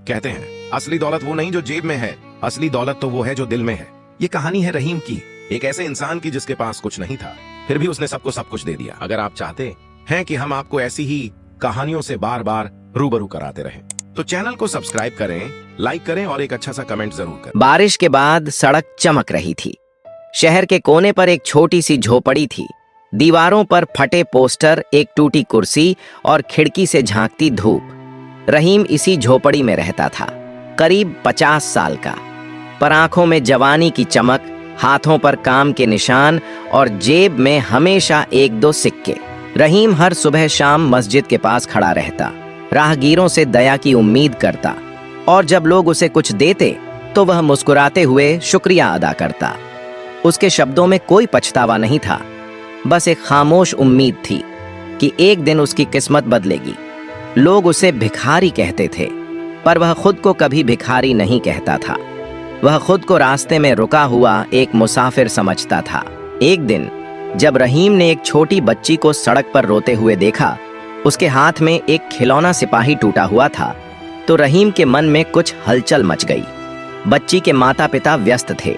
कहते हैं असली दौलत वो नहीं जो जेब में है, असली दौलत तो वो है जो दिल में है। ये कहानी है रहीम की, एक ऐसे इंसान की जिसके पास कुछ नहीं था, फिर भी उसने सबको सब कुछ दे दिया। अगर आप चाहते हैं कि हम आपको ऐसी ही कहानियों से बार बार रूबरू कराते रहें, तो चैनल को सब्सक्राइब करें, लाइक करें और एक अच्छा सा कमेंट जरूर करें। बारिश के बाद सड़क चमक रही थी। शहर के कोने पर एक छोटी सी झोपड़ी थी। दीवारों पर फटे पोस्टर, एक टूटी कुर्सी और खिड़की से झांकती धूप। रहीम इसी झोपड़ी में रहता था, करीब 50 साल का, पर आंखों में जवानी की चमक, हाथों पर काम के निशान और जेब में हमेशा एक दो सिक्के। रहीम हर सुबह शाम मस्जिद के पास खड़ा रहता, राहगीरों से दया की उम्मीद करता, और जब लोग उसे कुछ देते तो वह मुस्कुराते हुए शुक्रिया अदा करता। उसके शब्दों में कोई पछतावा नहीं था, बस एक खामोश उम्मीद थी कि एक दिन उसकी किस्मत बदलेगी। लोग उसे भिखारी कहते थे, पर वह खुद को कभी भिखारी नहीं कहता था। वह खुद को रास्ते में रुका हुआ एक मुसाफिर समझता था। एक दिन जब रहीम ने एक छोटी बच्ची को सड़क पर रोते हुए देखा, उसके हाथ में एक खिलौना सिपाही टूटा हुआ था, तो रहीम के मन में कुछ हलचल मच गई। बच्ची के माता पिता व्यस्त थे।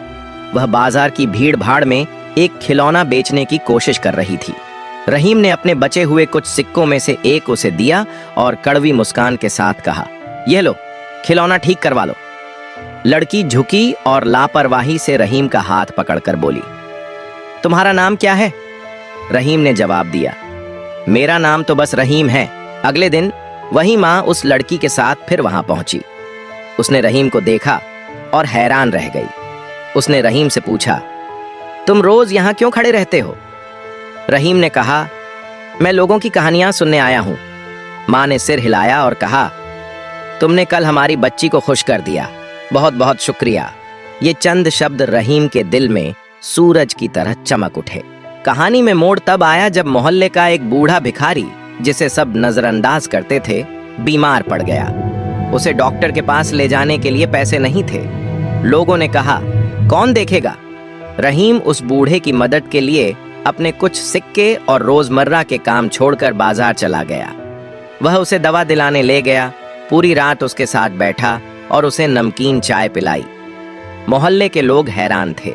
वह बाजार की भीड़ भाड़ में एक खिलौना बेचने की कोशिश कर रही थी। रहीम ने अपने बचे हुए कुछ सिक्कों में से एक उसे दिया और कड़वी मुस्कान के साथ कहा, यह लो, खिलौना ठीक करवा लो। लड़की झुकी और लापरवाही से रहीम का हाथ पकड़कर बोली, तुम्हारा नाम क्या है? रहीम ने जवाब दिया, मेरा नाम तो बस रहीम है। अगले दिन वही माँ उस लड़की के साथ फिर वहां पहुंची। उसने रहीम को देखा और हैरान रह गई। उसने रहीम से पूछा, तुम रोज यहां क्यों खड़े रहते हो? रहीम ने कहा, मैं लोगों की कहानियां सुनने आया हूं। मां ने सिर हिलाया और कहा, तुमने कल हमारी बच्ची को खुश कर दिया, बहुत बहुत शुक्रिया। ये चंद शब्द रहीम के दिल में सूरज की तरह चमक उठे। कहानी में मोड़ तब आया जब मोहल्ले का एक बूढ़ा भिखारी, जिसे सब नजरअंदाज करते थे, बीमार पड़ गया। उसे डॉक्टर के पास ले जाने के लिए पैसे नहीं थे। लोगों ने कहा, कौन देखेगा? रहीम उस बूढ़े की मदद के लिए अपने कुछ सिक्के और रोजमर्रा के काम छोड़कर बाजार चला गया। वह उसे दवा दिलाने ले गया, पूरी रात उसके साथ बैठा और उसे नमकीन चाय पिलाई। मोहल्ले के लोग हैरान थे।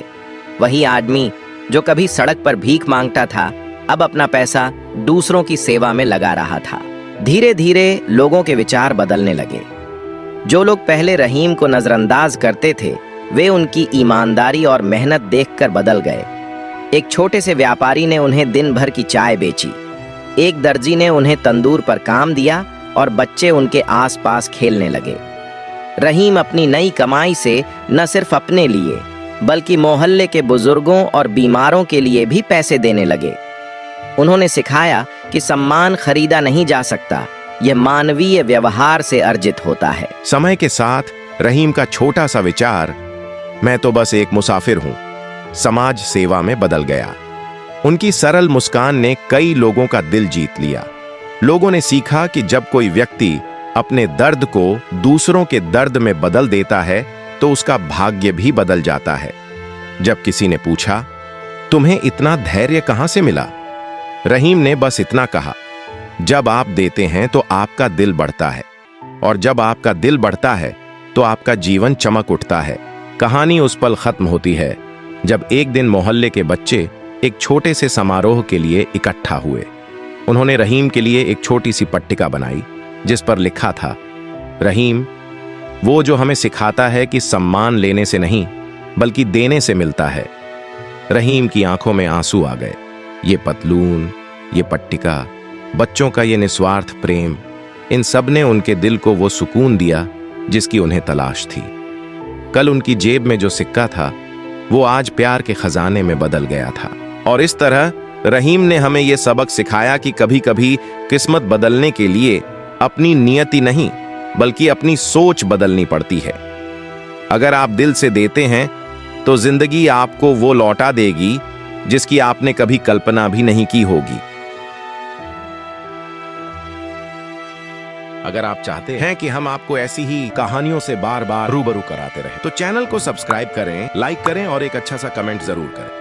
वही आदमी जो कभी सड़क पर भीख मांगता था, अब अपना पैसा दूसरों की सेवा में लगा रहा था। धीरे धीरे लोगों के विचार बदलने लगे। जो लोग पहले रहीम को नजरअंदाज करते थे, वे उनकी ईमानदारी और मेहनत देखकर बदल गए। एक छोटे से व्यापारी ने उन्हें दिन भर की चाय बेची, एक दर्जी ने उन्हें तंदूर पर काम दिया और बच्चे उनके आसपास खेलने लगे। रहीम अपनी नई कमाई से न सिर्फ अपने लिए बल्कि मोहल्ले के बुजुर्गों और बीमारों के लिए भी पैसे देने लगे। उन्होंने सिखाया कि सम्मान खरीदा नहीं जा सकता, यह मानवीय व्यवहार से अर्जित होता है। समय के साथ रहीम का छोटा सा विचार, मैं तो बस एक मुसाफिर हूं, समाज सेवा में बदल गया। उनकी सरल मुस्कान ने कई लोगों का दिल जीत लिया। लोगों ने सीखा कि जब कोई व्यक्ति अपने दर्द को दूसरों के दर्द में बदल देता है, तो उसका भाग्य भी बदल जाता है। जब किसी ने पूछा, तुम्हें इतना धैर्य कहां से मिला? रहीम ने बस इतना कहा, जब आप देते हैं तो आपका दिल बढ़ता है, और जब आपका दिल बढ़ता है तो आपका जीवन चमक उठता है। कहानी उस पल खत्म होती है जब एक दिन मोहल्ले के बच्चे एक छोटे से समारोह के लिए इकट्ठा हुए। उन्होंने रहीम के लिए एक छोटी सी पट्टिका बनाई, जिस पर लिखा था, रहीम वो जो हमें सिखाता है कि सम्मान लेने से नहीं बल्कि देने से मिलता है। रहीम की आंखों में आंसू आ गए। ये पतलून, ये पट्टिका, बच्चों का ये निस्वार्थ प्रेम, इन सब ने उनके दिल को वो सुकून दिया जिसकी उन्हें तलाश थी। कल उनकी जेब में जो सिक्का था, वो आज प्यार के खजाने में बदल गया था। और इस तरह रहीम ने हमें ये सबक सिखाया कि कभी कभी किस्मत बदलने के लिए अपनी नियति नहीं बल्कि अपनी सोच बदलनी पड़ती है। अगर आप दिल से देते हैं तो जिंदगी आपको वो लौटा देगी जिसकी आपने कभी कल्पना भी नहीं की होगी। अगर आप चाहते हैं कि हम आपको ऐसी ही कहानियों से बार बार रूबरू कराते रहें, तो चैनल को सब्सक्राइब करें, लाइक करें और एक अच्छा सा कमेंट जरूर करें।